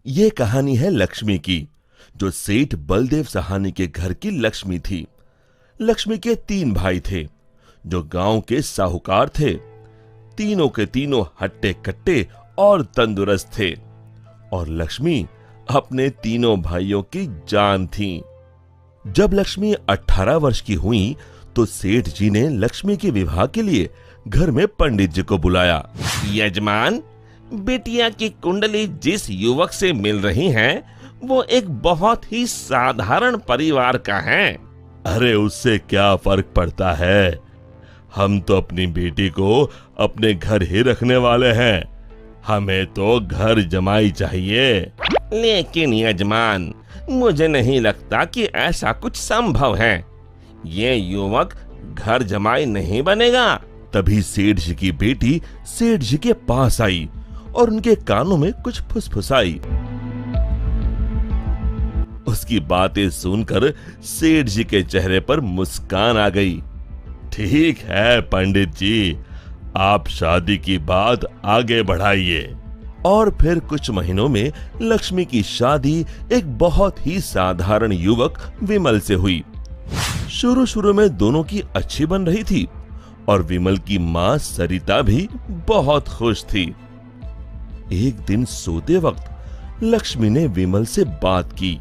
ये कहानी है लक्ष्मी की, जो सेठ बलदेव सहानी के घर की लक्ष्मी थी। लक्ष्मी के 3 भाई थे, जो गांव के साहूकार थे। तीनों के तीनों हट्टे कट्टे और तंदुरुस्त थे, और लक्ष्मी अपने तीनों भाइयों की जान थी। जब लक्ष्मी 18 वर्ष की हुई तो सेठ जी ने लक्ष्मी के विवाह के लिए घर में पंडित जी को बुलाया। यजमान, बेटिया की कुंडली जिस युवक से मिल रही है वो एक बहुत ही साधारण परिवार का है। अरे उससे क्या फर्क पड़ता है, हम तो अपनी बेटी को अपने घर ही रखने वाले हैं, हमें तो घर जमाई चाहिए। लेकिन यजमान, मुझे नहीं लगता कि ऐसा कुछ संभव है, ये युवक घर जमाई नहीं बनेगा। तभी सेठ जी की बेटी सेठ जी के पास आई और उनके कानों में कुछ फुसफुसाई। उसकी बातें सुनकर सेठ जी के चेहरे पर मुस्कान आ गई। ठीक है पंडित जी, आप शादी की बात आगे बढ़ाइए। और फिर कुछ महीनों में लक्ष्मी की शादी एक बहुत ही साधारण युवक विमल से हुई। शुरू में दोनों की अच्छी बन रही थी और विमल की मां सरिता भी बहुत खुश थी। एक दिन सोते वक्त लक्ष्मी ने विमल से बात की।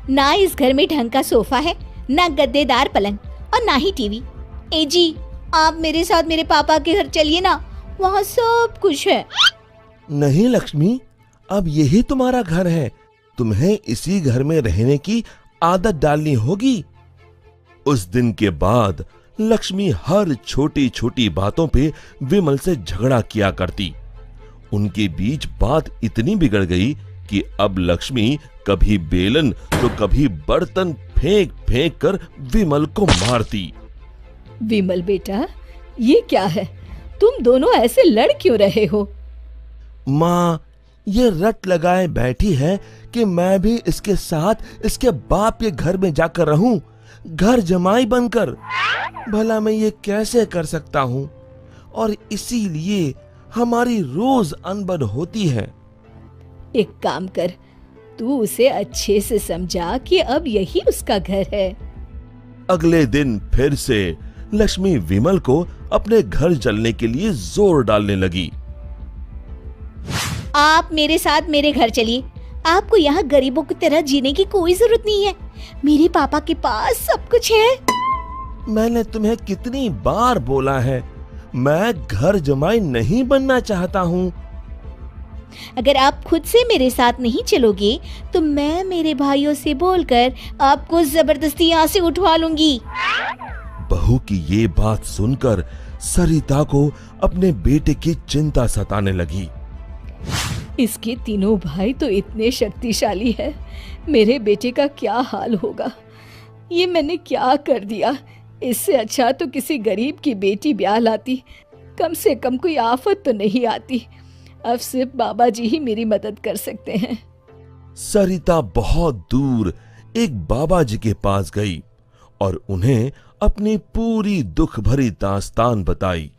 ना इस घर में ढंग का सोफा है, ना गद्देदार पलंग और ना ही टीवी। ए जी, आप मेरे साथ मेरे पापा के घर चलिए ना, वहाँ सब कुछ है। नहीं लक्ष्मी, अब यही तुम्हारा घर है, तुम्हें इसी घर में रहने की आदत डालनी होगी। उस दिन के बाद लक्ष्मी हर छोटी छोटी बातों पे विमल से झगड़ा किया करती। उनके बीच बात इतनी बिगड़ गई कि अब लक्ष्मी कभी बेलन तो कभी बर्तन फेंक फेंक कर विमल को मारती। विमल बेटा, ये क्या है, तुम दोनों ऐसे लड़ क्यों रहे हो? माँ, ये रट लगाए बैठी है कि मैं भी इसके साथ इसके बाप के घर में जाकर रहूं, घर जमाई बनकर। भला मैं ये कैसे कर सकता हूँ, और इसीलिए हमारी रोज अनबन होती है। एक काम कर, तू उसे अच्छे से समझा कि अब यही उसका घर है। अगले दिन फिर से लक्ष्मी विमल को अपने घर चलने के लिए जोर डालने लगी। आप मेरे साथ मेरे घर चलिए, आपको यहाँ गरीबों की तरह जीने की कोई जरूरत नहीं है, मेरे पापा के पास सब कुछ है। मैंने तुम्हें कितनी बार बोला है, मैं घर जमाई नहीं बनना चाहता हूँ। अगर आप खुद से मेरे साथ नहीं चलोगे तो मैं मेरे भाइयों से बोलकर आपको जबरदस्ती यहाँ से उठवा लूंगी। बहू की ये बात सुनकर सरिता को अपने बेटे की चिंता सताने लगी। इसके तीनों भाई तो इतने शक्तिशाली है, मेरे बेटे का क्या हाल होगा। ये मैंने क्या कर दिया, इससे अच्छा तो किसी गरीब की बेटी ब्याह लाती, कम से कम कोई आफत तो नहीं आती। अब सिर्फ बाबा जी ही मेरी मदद कर सकते हैं। सरिता बहुत दूर एक बाबा जी के पास गई और उन्हें अपनी पूरी दुख भरी दास्तान बताई।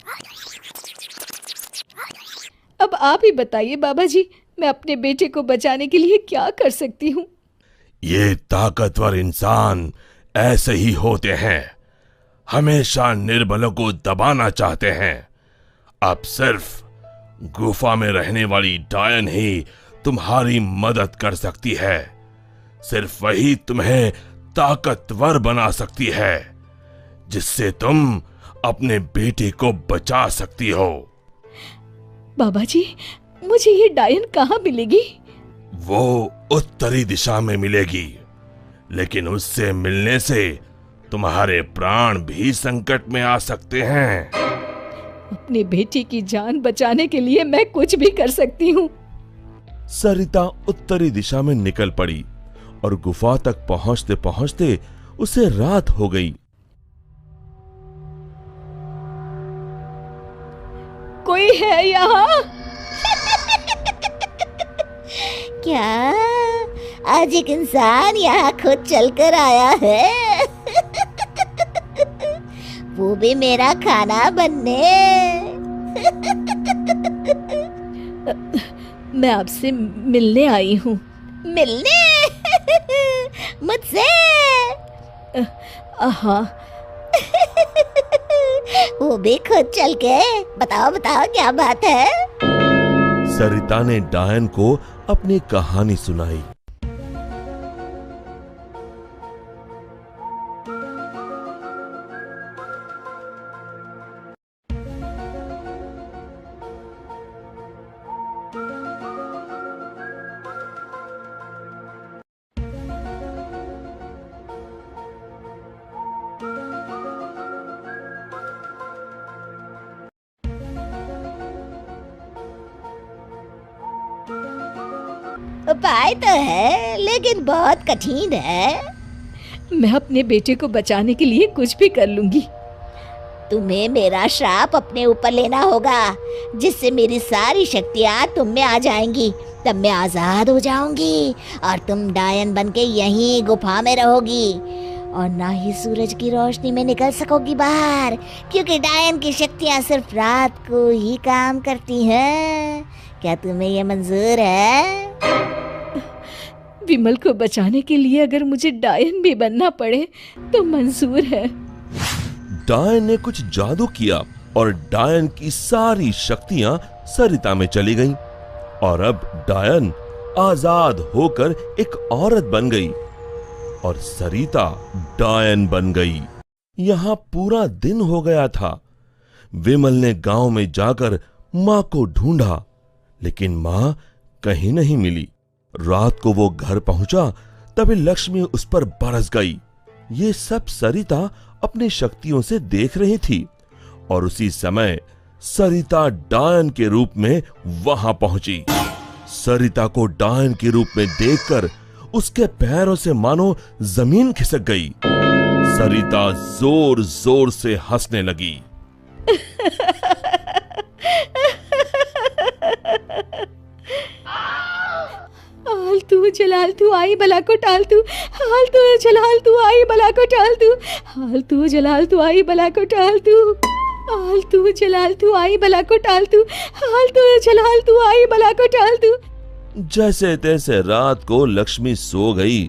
अब आप ही बताइए बाबा जी, मैं अपने बेटे को बचाने के लिए क्या कर सकती हूँ? ये ताकतवर इंसान ऐसे ही होते हैं, हमेशा निर्बलों को दबाना चाहते हैं। अब सिर्फ गुफा में रहने वाली डायन ही तुम्हारी मदद कर सकती है, सिर्फ वही तुम्हें ताकतवर बना सकती है, जिससे तुम अपने बेटे को बचा सकती हो। बाबा जी, मुझे ये डायन कहाँ मिलेगी? वो उत्तरी दिशा में मिलेगी, लेकिन उससे मिलने से तुम्हारे प्राण भी संकट में आ सकते हैं। अपनी बेटी की जान बचाने के लिए मैं कुछ भी कर सकती हूँ। सरिता उत्तरी दिशा में निकल पड़ी और गुफा तक पहुंचते पहुंचते उसे रात हो गई। कोई है यहाँ? क्या आज एक इंसान यहाँ खुद चलकर आया है? वो भी मेरा खाना बनने। मैं आपसे मिलने आई हूँ। मिलने? मुझसे? हाँ। वो भी खुद चल के? बताओ बताओ क्या बात है? सरिता ने डायन को अपनी कहानी सुनाई। उपाय तो है लेकिन बहुत कठिन है। मैं अपने बेटे को बचाने के लिए कुछ भी कर लूंगी। तुम्हें मेरा श्राप अपने ऊपर लेना होगा, जिससे मेरी सारी शक्तियाँ तुम में आ जाएंगी। तब मैं आजाद हो जाऊंगी और तुम डायन बनके यहीं गुफा में रहोगी और ना ही सूरज की रोशनी में निकल सकोगी बाहर, क्योंकि डायन की शक्तियाँ सिर्फ रात को ही काम करती हैं। क्या तुम्हें ये मंजूर है? विमल को बचाने के लिए अगर मुझे डायन भी बनना पड़े तो मंजूर है। डायन ने कुछ जादू किया और डायन की सारी शक्तियां सरिता में चली गईं और अब डायन आजाद होकर एक औरत बन गई और सरिता डायन बन गई। यहां पूरा दिन हो गया था। विमल ने गांव में जाकर मां को ढूंढा, लेकिन मां कहीं नहीं मिली। रात को वो घर पहुंचा तभी लक्ष्मी उस पर बरस गई। ये सब सरिता अपनी शक्तियों से देख रही थी और उसी समय सरिता डायन के रूप में वहां पहुंची। सरिता को डायन के रूप में देखकर उसके पैरों से मानो जमीन खिसक गई। सरिता जोर जोर से हंसने लगी। आलतू जलालतू आई बला को टालतू, आलतू जलालतू आई बला को टालतू, आलतू जलालतू आई बला को टालतू, आलतू जलालतू आई बला को टालतू, आलतू जलालतू आई बला को टालतू। जैसे तैसे रात को लक्ष्मी सो गई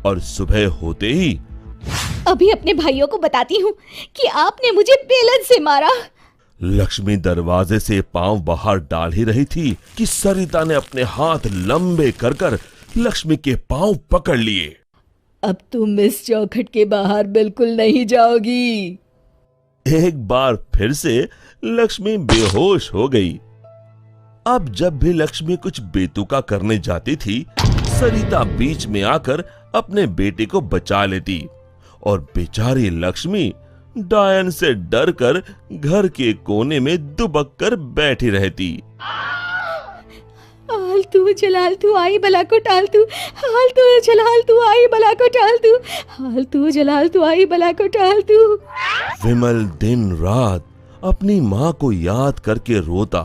और सुबह होते ही अभी अपने भाइयों को बताती हूँ कि आपने मुझे बेलन से मारा। लक्ष्मी दरवाजे से पांव बाहर डाल ही रही थी कि सरिता ने अपने हाथ लंबे कर कर लक्ष्मी के पांव पकड़ लिए। अब तुम इस चौखट के बाहर बिल्कुल नहीं जाओगी। एक बार फिर से लक्ष्मी बेहोश हो गई। अब जब भी लक्ष्मी कुछ बेतुका करने जाती थी, सरिता बीच में आकर अपने बेटे को बचा लेती और बेचारी लक्ष्मी डायन से डरकर घर के कोने में दुबक कर बैठी रहती। आलतू जलालतू आई बला को टालतू, आलतू जलालतू आई बला को टालतू, आलतू जलालतू आई बला को टालतू। विमल दिन रात अपनी माँ को याद करके रोता।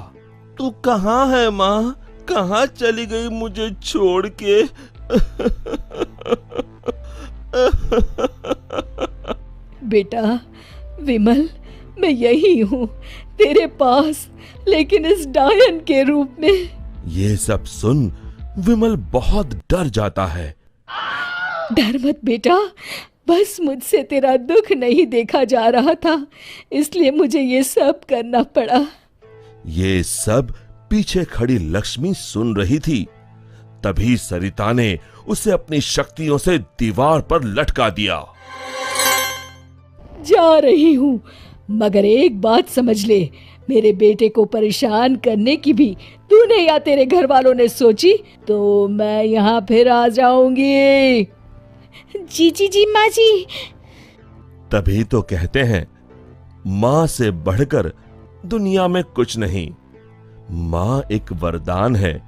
तू कहाँ है माँ? कहाँ चली गई मुझे छोड़ के? बेटा विमल, मैं यही हूँ तेरे पास, लेकिन इस डायन के रूप में। ये सब सुन विमल बहुत डर जाता है। डर मत बेटा, बस मुझसे तेरा दुख नहीं देखा जा रहा था, इसलिए मुझे ये सब करना पड़ा। ये सब पीछे खड़ी लक्ष्मी सुन रही थी। तभी सरिता ने उसे अपनी शक्तियों से दीवार पर लटका दिया। जा रही हूँ, मगर एक बात समझ ले, मेरे बेटे को परेशान करने की भी तूने या तेरे घर वालों ने सोची तो मैं यहाँ फिर आ जाऊंगी। जी जी जी माँ जी। तभी तो कहते हैं माँ से बढ़कर दुनिया में कुछ नहीं। माँ एक वरदान है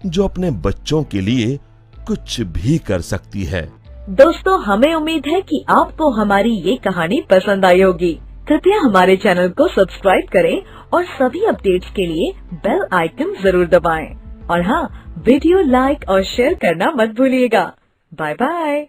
जो अपने बच्चों के लिए कुछ भी कर सकती है। दोस्तों, हमें उम्मीद है कि आपको हमारी ये कहानी पसंद आई होगी। कृपया हमारे चैनल को सब्सक्राइब करें और सभी अपडेट्स के लिए बेल आइकन जरूर दबाएं। और हाँ, वीडियो लाइक और शेयर करना मत भूलिएगा। Bye bye.